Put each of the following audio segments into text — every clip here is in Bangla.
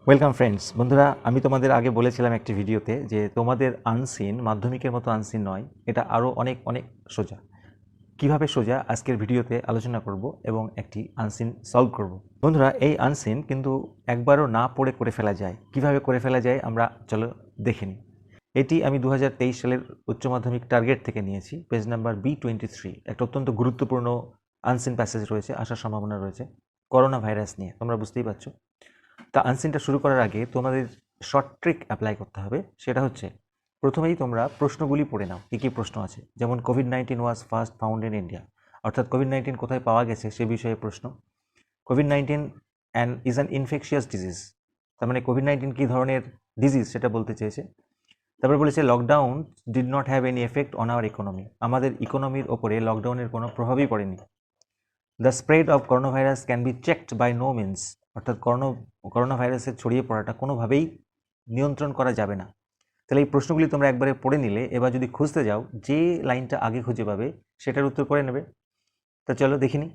Welcome friends. বন্ধুরা, আমি তোমাদের আগে বলেছিলাম একটি ভিডিওতে যে তোমাদের আনসিন মাধ্যমিকের মতো আনসিন নয়, এটা আরও অনেক অনেক সোজা। কিভাবে সোজা আজকের ভিডিওতে আলোচনা করব এবং একটি আনসিন সলভ করব। বন্ধুরা, এই আনসিন কিন্তু একবারও না পড়ে করে ফেলা যায়। কিভাবে করে ফেলা যায় আমরা চলো দেখে নিই। এটি আমি 2023 সালের উচ্চ মাধ্যমিক টার্গেট থেকে নিয়েছি, পেজ নাম্বার B23। একটা অত্যন্ত গুরুত্বপূর্ণ আনসিন প্যাসেজ রয়েছে, আসার সম্ভাবনা রয়েছে করোনা ভাইরাস নিয়ে, তোমরা বুঝতেই পারছো। তা আনসিনটা শুরু করার আগে তোমাদের শর্ট ট্রিক অ্যাপ্লাই করতে হবে। সেটা হচ্ছে, প্রথমেই তোমরা প্রশ্নগুলি পড়ে নাও, কী কী প্রশ্ন আছে। যেমন COVID-19 was first found in India, অর্থাৎ কোভিড-19 কোথায় পাওয়া গেছে সে বিষয়ে প্রশ্ন। COVID-19 and is an infectious disease, তার মানে কোভিড-19 কী ধরনের ডিজিজ সেটা বলতে চেয়েছে। তারপরে বলেছে lockdown did not have any effect on our economy, আমাদের ইকোনমির ওপরে লকডাউনের কোনো প্রভাবই পড়েনি। The spread of corona virus can be checked by no means, অর্থাৎ করোনা ভাইরাসের ছড়িয়ে পড়াটা কোনোভাবেই নিয়ন্ত্রণ করা যাবে না। তাহলে এই প্রশ্নগুলি তোমরা একবারে পড়ে নিলে এবার যদি খুঁজতে যাও, যে লাইনটা আগে খুঁজে পাবে সেটার উত্তর করে নেবে। তা চলো দেখিনি।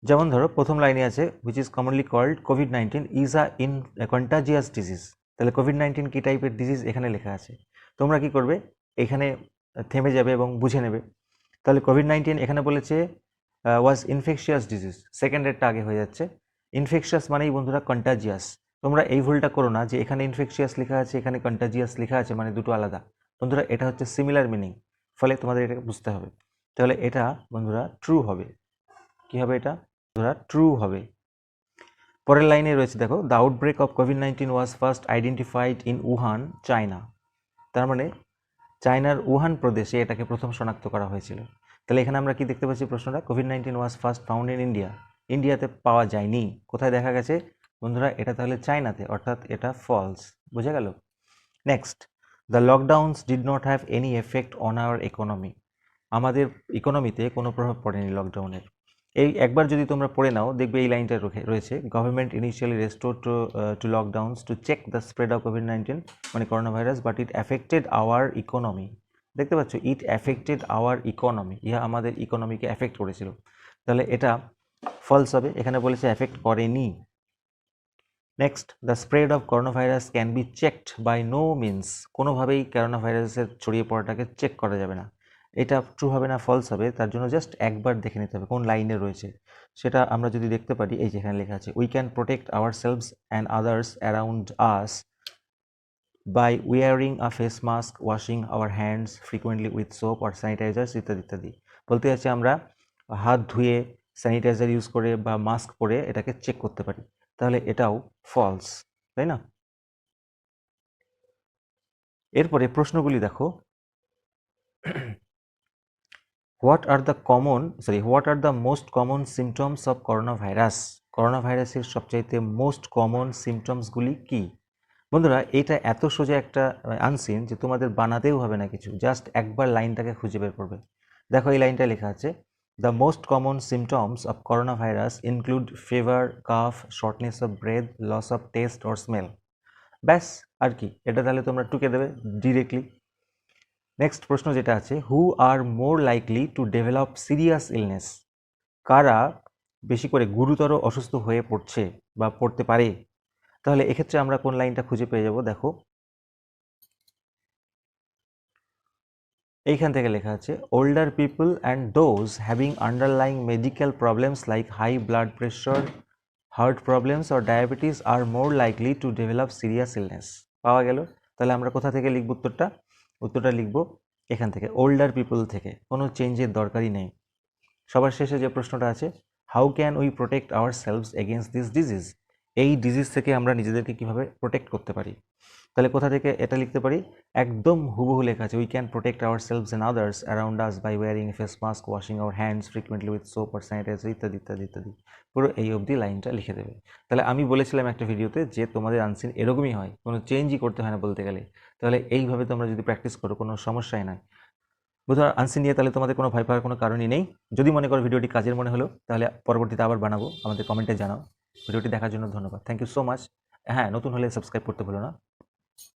যেমন ধরো প্রথম লাইনে আছে হুইচ ইজ কমনলি কল্ড কোভিড-19 ইজ আ কন্টাজিয়াস ডিজিজ। তাহলে কোভিড-19 কী টাইপের ডিজিজ এখানে লেখা আছে। তোমরা কি করবে, এখানে থেমে যাবে এবং বুঝে নেবে। তাহলে কোভিড-19 এখানে বলেছে ওয়াজ ইনফেকশিয়াস ডিজিজ, সেকেন্ডেরটা আগে হয়ে যাচ্ছে। ইনফেকশিয়াস মানেই বন্ধুরা কন্টাজিয়াস। তোমরা এই ভুলটা করো না যে এখানে ইনফেকশিয়াস লেখা আছে এখানে কন্টাজিয়াস লেখা আছে, মানে দুটো আলাদা। বন্ধুরা, এটা হচ্ছে সিমিলার মিনিং, ফলে তোমাদের এটাকে বুঝতে হবে। তাহলে এটা বন্ধুরা ট্রু হবে। কি হবে এটা বন্ধুরা? ট্রু হবে। পরের লাইনে রয়েছে দেখো, the outbreak of COVID-19 was first identified in Wuhan, China. তার মানে চায়নার উহান প্রদেশে এটাকে প্রথম শনাক্ত করা হয়েছিল। তাহলে এখানে আমরা কি দেখতে পাচ্ছি প্রশ্নটা, COVID-19 was first found in India, ইন্ডিয়াতে পাওয়া যায়নি। কোথায় দেখা গেছে বন্ধুরা? এটা তাহলে চায়নাতে, অর্থাৎ এটা ফলস। বুঝে গেল? Next, the lockdowns did not have any effect on our economy, আমাদের ইকোনমিতে কোনো প্রভাব পড়েনি লকডাউনের। এই একবার যদি তোমরা পড়ে নাও দেখবে এই লাইনটা রয়েছে, government initially restore to lockdowns to check the spread of কোভিড-19 মানে corona virus, but it affected our economy. দেখতে পাচ্ছ, ইট অ্যাফেক্টেড আওয়ার ইকোনমি, ইহা আমাদের ইকোনমিকে অ্যাফেক্ট করেছিল। তাহলে এটা ফলস হবে, এখানে বলেছে অ্যাফেক্ট করেনি। Next, the spread of corona virus can be checked by no means, কোনোভাবেই করোনা ভাইরাসের ছড়িয়ে পড়াটাকে চেক করা যাবে না। এটা ট্রু হবে না ফলস হবে, তার জন্য জাস্ট একবার দেখে নিতে হবে কোন লাইনে রয়েছে। সেটা আমরা যদি দেখতে পারি, এই যেখানে লেখা আছে, we can protect ourselves and others around us by wearing a face mask, washing our hands frequently with soap or sanitizers ইত্যাদি ইত্যাদি। বলতে যাচ্ছে আমরা হাত ধুয়ে স্যানিটাইজার ইউজ করে বা মাস্ক পরে এটাকে চেক করতে পারি। তাহলে এটাও ফলস, তাই না? এরপরে প্রশ্নগুলি দেখো, what are the most common symptoms of corona virus, corona ভাইরাসের সবচাইতে মোস্ট কমন সিমটমসগুলি কি? বন্ধুরা, এটা এত সোজা একটা আনসিন যে তোমাদের বানাতেও হবে না কিছু, জাস্ট একবার লাইনটাকে খুঁজে বের করবে। দেখো এই লাইনটা লেখা আছে, the most common symptoms of corona virus include fever, cough, shortness of breath, loss of taste or smell. ব্যাস, আর কি, এটা তাহলে তোমরা টুকে দেবে ডিরেক্টলি। নেক্সট প্রশ্ন যেটা আছে, who are more likely to develop serious illness, কারা বেশি করে গুরুতর অসুস্থ হয়ে পড়ছে বা পড়তে পারে। তাহলে এক্ষেত্রে আমরা কোন লাইনটা খুঁজে পেয়ে যাব, দেখো এইখান থেকে লেখা আছে, older people and those having underlying medical problems like high blood pressure, heart problems or diabetes are more likely to develop serious illness. পাওয়া গেল। তাহলে আমরা কোথা থেকে লিখব উত্তরটা লিখব এখান থেকে, ওল্ডার পিপল থেকে। কোনো চেঞ্জের দরকারই নেই। সবার শেষে যে প্রশ্নটা আছে, how can we protect our selves against this disease, এই ডিজিজ থেকে আমরা নিজেদেরকে কীভাবে প্রোটেক্ট করতে পারি। তাহলে কোথা থেকে এটা লিখতে পারি, একদম হুবহু লেখা আছে, we can protect ourselves and others around us by wearing face mask, washing our hands frequently with soap or sanitizer ইত্যাদি ইত্যাদি ইত্যাদি। পুরো এই অবধি লাইনটা লিখে দেবে। তাহলে আমি বলেছিলাম একটা ভিডিওতে যে তোমাদের আনসিন এরকমই হয়, কোনো চেঞ্জই করতে হয় না বলতে গেলে। তাহলে এইভাবে তোমরা যদি প্র্যাকটিস করো কোনো সমস্যাই নাই। বুঝলো আনসিন নিয়ে, তাহলে তোমাদের কোনো ভয় পাওয়ার কোনো কারণই নেই। যদি মনে করো ভিডিওটি কাজের মনে হলো, তাহলে পরবর্তীতে আবার বানাবো, আমাদের কমেন্টে জানাও। ভিডিওটি দেখার জন্য ধন্যবাদ, থ্যাংক ইউ সো মাচ। হ্যাঁ, নতুন হলে সাবস্ক্রাইব করতে ভুলো না।